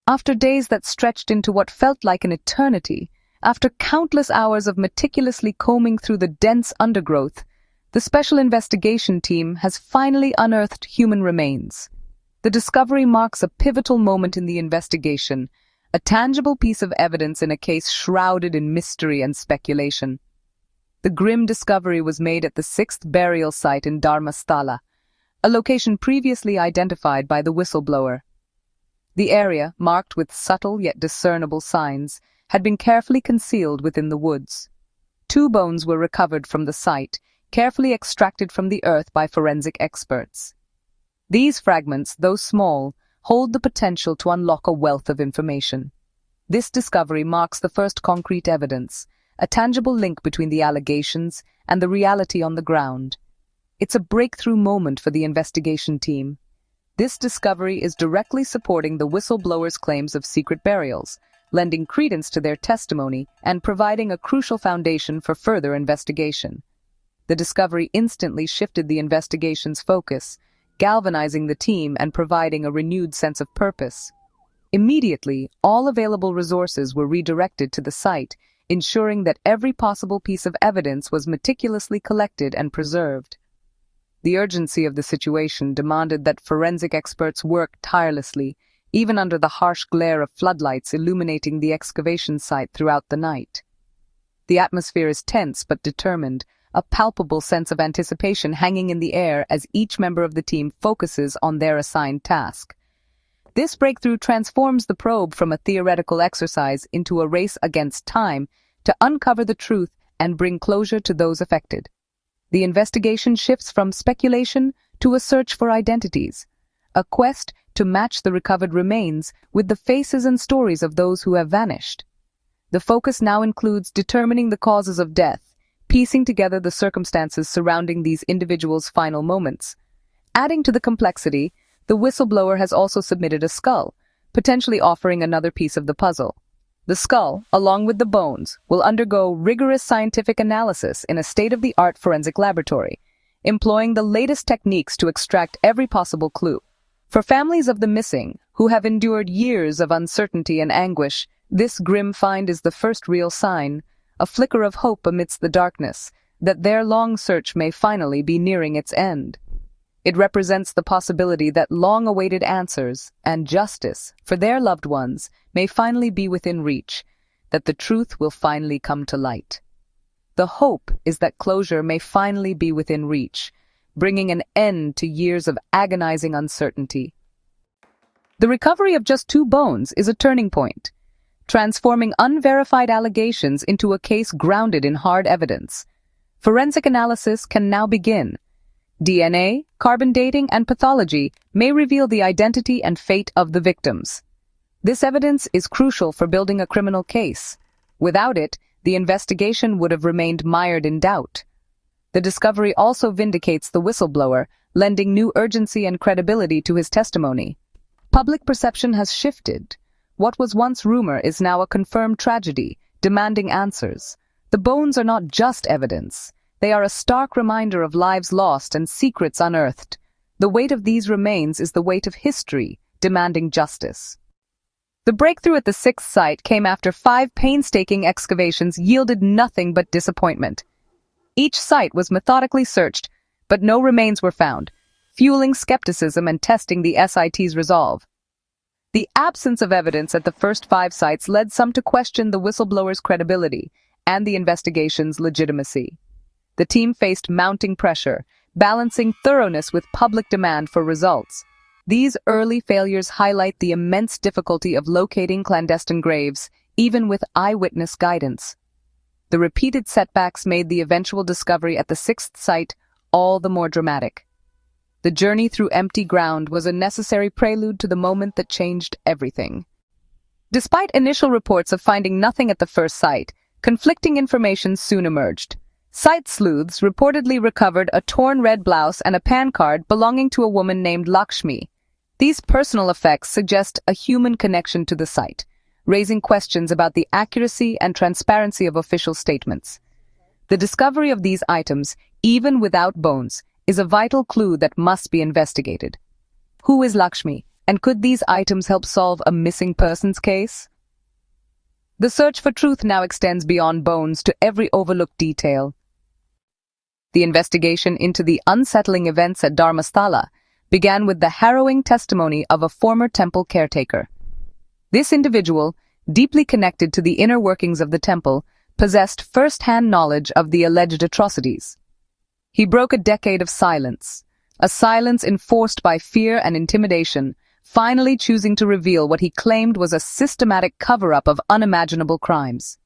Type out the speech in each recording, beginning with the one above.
After days that stretched into what felt like an eternity, after countless hours of meticulously combing through the dense undergrowth, the Special Investigation Team has finally unearthed human remains. The discovery marks a pivotal moment in the investigation, a tangible piece of evidence in a case shrouded in mystery and speculation. The grim discovery was made at the 6th burial site in Dharmasthala, a location previously identified by the whistleblower. The area, marked with subtle yet discernible signs, had been carefully concealed within the woods. 2 bones were recovered from the site, carefully extracted from the earth by forensic experts. These fragments, though small, hold the potential to unlock a wealth of information. This discovery marks the first concrete evidence, a tangible link between the allegations and the reality on the ground. It's a breakthrough moment for the investigation team. This discovery is directly supporting the whistleblower's claims of secret burials, lending credence to their testimony and providing a crucial foundation for further investigation. The discovery instantly shifted the investigation's focus, galvanizing the team and providing a renewed sense of purpose. Immediately, all available resources were redirected to the site, ensuring that every possible piece of evidence was meticulously collected and preserved. The urgency of the situation demanded that forensic experts work tirelessly, even under the harsh glare of floodlights illuminating the excavation site throughout the night. The atmosphere is tense but determined, a palpable sense of anticipation hanging in the air as each member of the team focuses on their assigned task. This breakthrough transforms the probe from a theoretical exercise into a race against time to uncover the truth and bring closure to those affected. The investigation shifts from speculation to a search for identities, a quest to match the recovered remains with the faces and stories of those who have vanished. The focus now includes determining the causes of death, piecing together the circumstances surrounding these individuals' final moments. Adding to the complexity, the whistleblower has also submitted a skull, potentially offering another piece of the puzzle. The skull, along with the bones, will undergo rigorous scientific analysis in a state-of-the-art forensic laboratory, employing the latest techniques to extract every possible clue. For families of the missing, who have endured years of uncertainty and anguish, this grim find is the first real sign, a flicker of hope amidst the darkness, that their long search may finally be nearing its end. It represents the possibility that long-awaited answers and justice for their loved ones may finally be within reach, that the truth will finally come to light. The hope is that closure may finally be within reach, bringing an end to years of agonizing uncertainty. The recovery of just 2 bones is a turning point, transforming unverified allegations into a case grounded in hard evidence. Forensic analysis can now begin. DNA, carbon dating, and pathology may reveal the identity and fate of the victims. This evidence is crucial for building a criminal case. Without it, the investigation would have remained mired in doubt. The discovery also vindicates the whistleblower, lending new urgency and credibility to his testimony. Public perception has shifted. What was once rumor is now a confirmed tragedy, demanding answers. The bones are not just evidence. They are a stark reminder of lives lost and secrets unearthed. The weight of these remains is the weight of history, demanding justice. The breakthrough at the 6th site came after 5 painstaking excavations yielded nothing but disappointment. Each site was methodically searched, but no remains were found, fueling skepticism and testing the SIT's resolve. The absence of evidence at the first 5 sites led some to question the whistleblower's credibility and the investigation's legitimacy. The team faced mounting pressure, balancing thoroughness with public demand for results. These early failures highlight the immense difficulty of locating clandestine graves, even with eyewitness guidance. The repeated setbacks made the eventual discovery at the 6th site all the more dramatic. The journey through empty ground was a necessary prelude to the moment that changed everything. Despite initial reports of finding nothing at the first site, conflicting information soon emerged. Site sleuths reportedly recovered a torn red blouse and a PAN card belonging to a woman named Lakshmi. These personal effects suggest a human connection to the site, raising questions about the accuracy and transparency of official statements. The discovery of these items, even without bones, is a vital clue that must be investigated. Who is Lakshmi, And could these items help solve a missing persons case? The search for truth now extends beyond bones to every overlooked detail. The investigation into the unsettling events at Dharmasthala began with the harrowing testimony of a former temple caretaker. This individual, deeply connected to the inner workings of the temple, possessed first-hand knowledge of the alleged atrocities. He broke a decade of silence, a silence enforced by fear and intimidation, finally choosing to reveal what he claimed was a systematic cover-up of unimaginable crimes.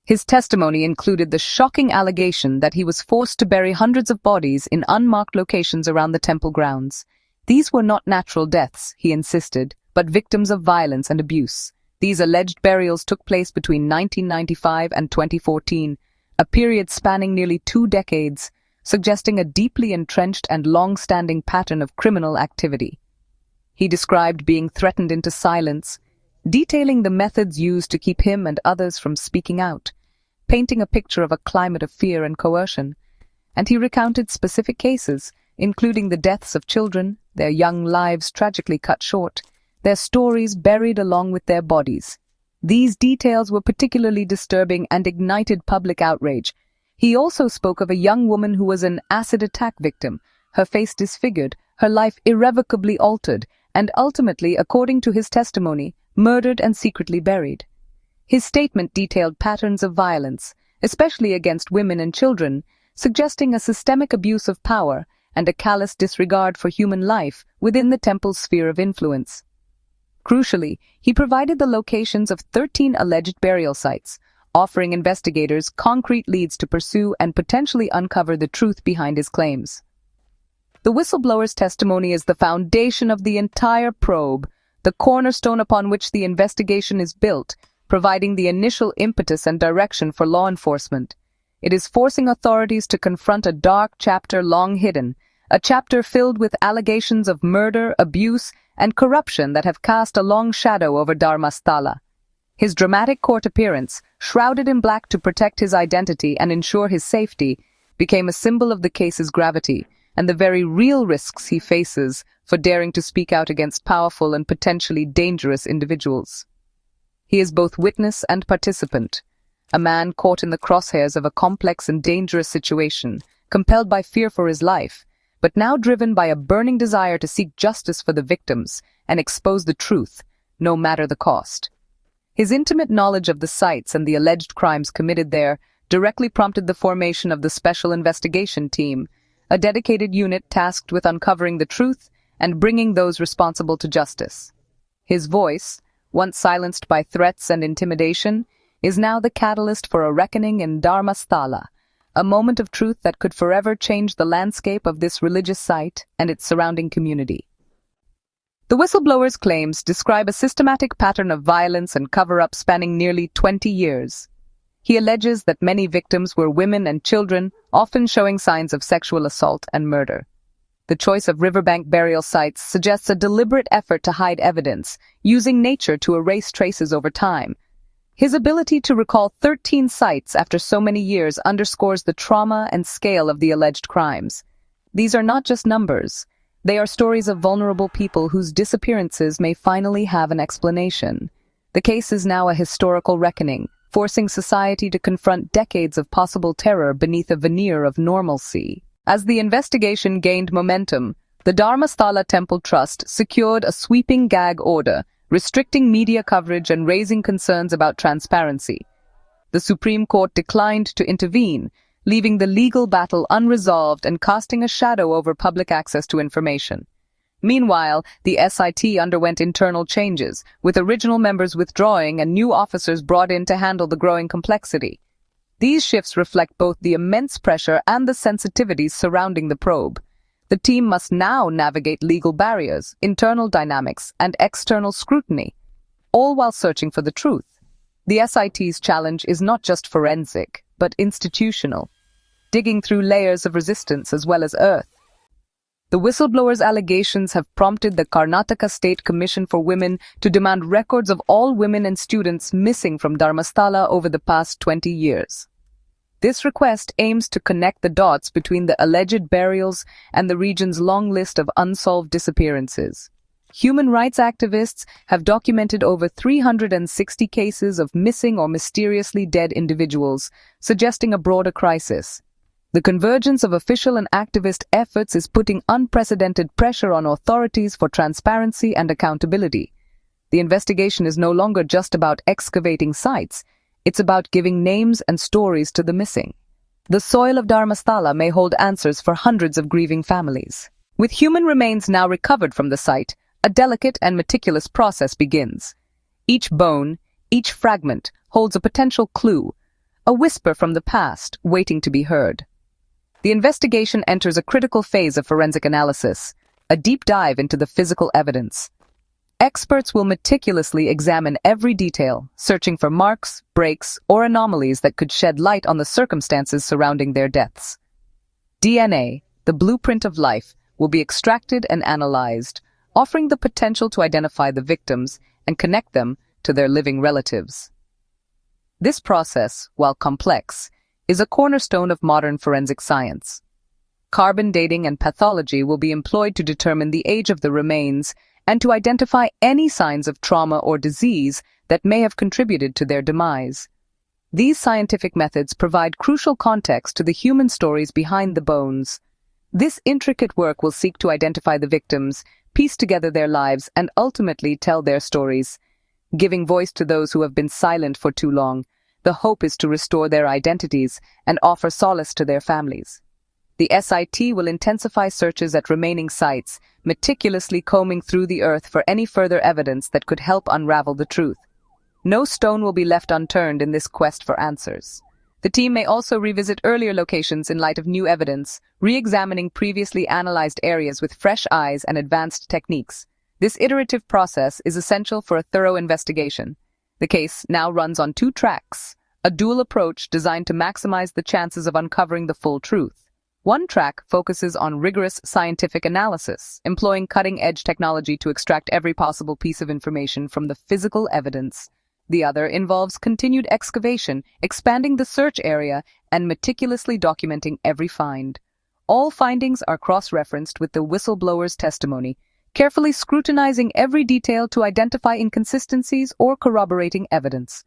His testimony included the shocking allegation that he was forced to bury hundreds of bodies in unmarked locations around the temple grounds. These were not natural deaths, he insisted, but victims of violence and abuse. These alleged burials took place between 1995 and 2014, a period spanning nearly 2 decades, suggesting a deeply entrenched and long-standing pattern of criminal activity. He described being threatened into silence, detailing the methods used to keep him and others from speaking out, painting a picture of a climate of fear and coercion. And he recounted specific cases, including the deaths of children, their young lives tragically cut short, their stories buried along with their bodies. These details were particularly disturbing and ignited public outrage. He also spoke of a young woman who was an acid attack victim, her face disfigured, her life irrevocably altered, and ultimately, according to his testimony, murdered and secretly buried. His statement detailed patterns of violence, especially against women and children, suggesting a systemic abuse of power and a callous disregard for human life within the temple's sphere of influence. Crucially, he provided the locations of 13 alleged burial sites, offering investigators concrete leads to pursue and potentially uncover the truth behind his claims. The whistleblower's testimony is the foundation of the entire probe, the cornerstone upon which the investigation is built, providing the initial impetus and direction for law enforcement. It is forcing authorities to confront a dark chapter long hidden, a chapter filled with allegations of murder, abuse, and corruption that have cast a long shadow over Dharmasthala. His dramatic court appearance, shrouded in black to protect his identity and ensure his safety, became a symbol of the case's gravity and the very real risks he faces for daring to speak out against powerful and potentially dangerous individuals. He is both witness and participant, a man caught in the crosshairs of a complex and dangerous situation, compelled by fear for his life, but now driven by a burning desire to seek justice for the victims and expose the truth, no matter the cost. His intimate knowledge of the sites and the alleged crimes committed there directly prompted the formation of the Special Investigation Team, a dedicated unit tasked with uncovering the truth and bringing those responsible to justice. His voice, once silenced by threats and intimidation, is now the catalyst for a reckoning in Dharmasthala, a moment of truth that could forever change the landscape of this religious site and its surrounding community. The whistleblower's claims describe a systematic pattern of violence and cover-up spanning nearly 20 years. He alleges that many victims were women and children, often showing signs of sexual assault and murder. The choice of riverbank burial sites suggests a deliberate effort to hide evidence, using nature to erase traces over time. His ability to recall 13 sites after so many years underscores the trauma and scale of the alleged crimes. These are not just numbers. They are stories of vulnerable people whose disappearances may finally have an explanation. The case is now a historical reckoning, forcing society to confront decades of possible terror beneath a veneer of normalcy. As the investigation gained momentum, the Dharmasthala Temple Trust secured a sweeping gag order, restricting media coverage and raising concerns about transparency. The Supreme Court declined to intervene, leaving the legal battle unresolved and casting a shadow over public access to information. Meanwhile, the SIT underwent internal changes, with original members withdrawing and new officers brought in to handle the growing complexity. These shifts reflect both the immense pressure and the sensitivities surrounding the probe. The team must now navigate legal barriers, internal dynamics, and external scrutiny, all while searching for the truth. The SIT's challenge is not just forensic, but institutional, digging through layers of resistance as well as earth. The whistleblower's allegations have prompted the Karnataka State Commission for Women to demand records of all women and students missing from Dharmasthala over the past 20 years. This request aims to connect the dots between the alleged burials and the region's long list of unsolved disappearances. Human rights activists have documented over 360 cases of missing or mysteriously dead individuals, suggesting a broader crisis. The convergence of official and activist efforts is putting unprecedented pressure on authorities for transparency and accountability. The investigation is no longer just about excavating sites, it's about giving names and stories to the missing. The soil of Dharmasthala may hold answers for hundreds of grieving families. With human remains now recovered from the site, a delicate and meticulous process begins. Each bone, each fragment, holds a potential clue, a whisper from the past waiting to be heard. The investigation enters a critical phase of forensic analysis, a deep dive into the physical evidence. Experts will meticulously examine every detail, searching for marks, breaks, or anomalies that could shed light on the circumstances surrounding their deaths. DNA, the blueprint of life, will be extracted and analyzed, offering the potential to identify the victims and connect them to their living relatives. This process, while complex, is a cornerstone of modern forensic science. Carbon dating and pathology will be employed to determine the age of the remains and to identify any signs of trauma or disease that may have contributed to their demise. These scientific methods provide crucial context to the human stories behind the bones. This intricate work will seek to identify the victims, piece together their lives, and ultimately tell their stories. Giving voice to those who have been silent for too long, the hope is to restore their identities and offer solace to their families. The SIT will intensify searches at remaining sites, meticulously combing through the earth for any further evidence that could help unravel the truth. No stone will be left unturned in this quest for answers. The team may also revisit earlier locations in light of new evidence, re-examining previously analyzed areas with fresh eyes and advanced techniques. This iterative process is essential for a thorough investigation. The case now runs on two tracks, a dual approach designed to maximize the chances of uncovering the full truth. One track focuses on rigorous scientific analysis, employing cutting-edge technology to extract every possible piece of information from the physical evidence. The other involves continued excavation, expanding the search area, and meticulously documenting every find. All findings are cross-referenced with the whistleblower's testimony, carefully scrutinizing every detail to identify inconsistencies or corroborating evidence.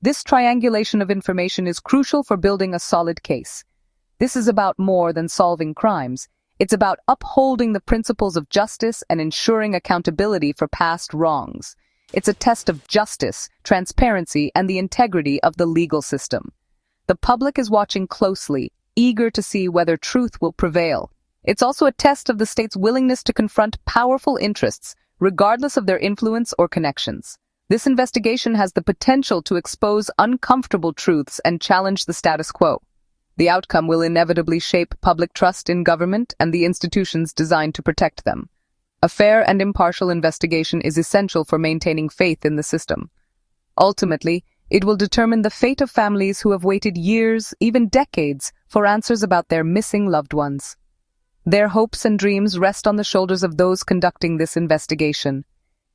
This triangulation of information is crucial for building a solid case. This is about more than solving crimes. It's about upholding the principles of justice and ensuring accountability for past wrongs. It's a test of justice, transparency, and the integrity of the legal system. The public is watching closely, eager to see whether truth will prevail. It's also a test of the state's willingness to confront powerful interests, regardless of their influence or connections. This investigation has the potential to expose uncomfortable truths and challenge the status quo. The outcome will inevitably shape public trust in government and the institutions designed to protect them. A fair and impartial investigation is essential for maintaining faith in the system. Ultimately, it will determine the fate of families who have waited years, even decades, for answers about their missing loved ones. Their hopes and dreams rest on the shoulders of those conducting this investigation.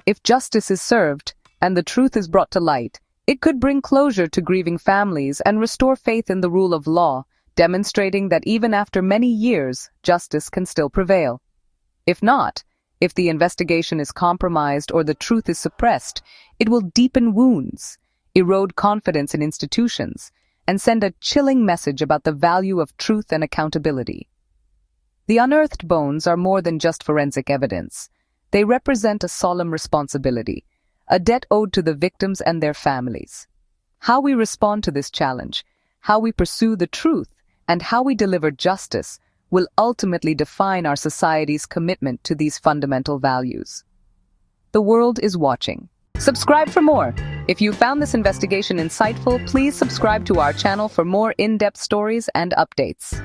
If justice is served, and the truth is brought to light, it could bring closure to grieving families and restore faith in the rule of law, demonstrating that even after many years, justice can still prevail. If not, if the investigation is compromised or the truth is suppressed, it will deepen wounds, erode confidence in institutions, and send a chilling message about the value of truth and accountability. The unearthed bones are more than just forensic evidence. They represent a solemn responsibility, a debt owed to the victims and their families. How we respond to this challenge, how we pursue the truth, and how we deliver justice will ultimately define our society's commitment to these fundamental values. The world is watching. Subscribe for more. If you found this investigation insightful, please subscribe to our channel for more in-depth stories and updates.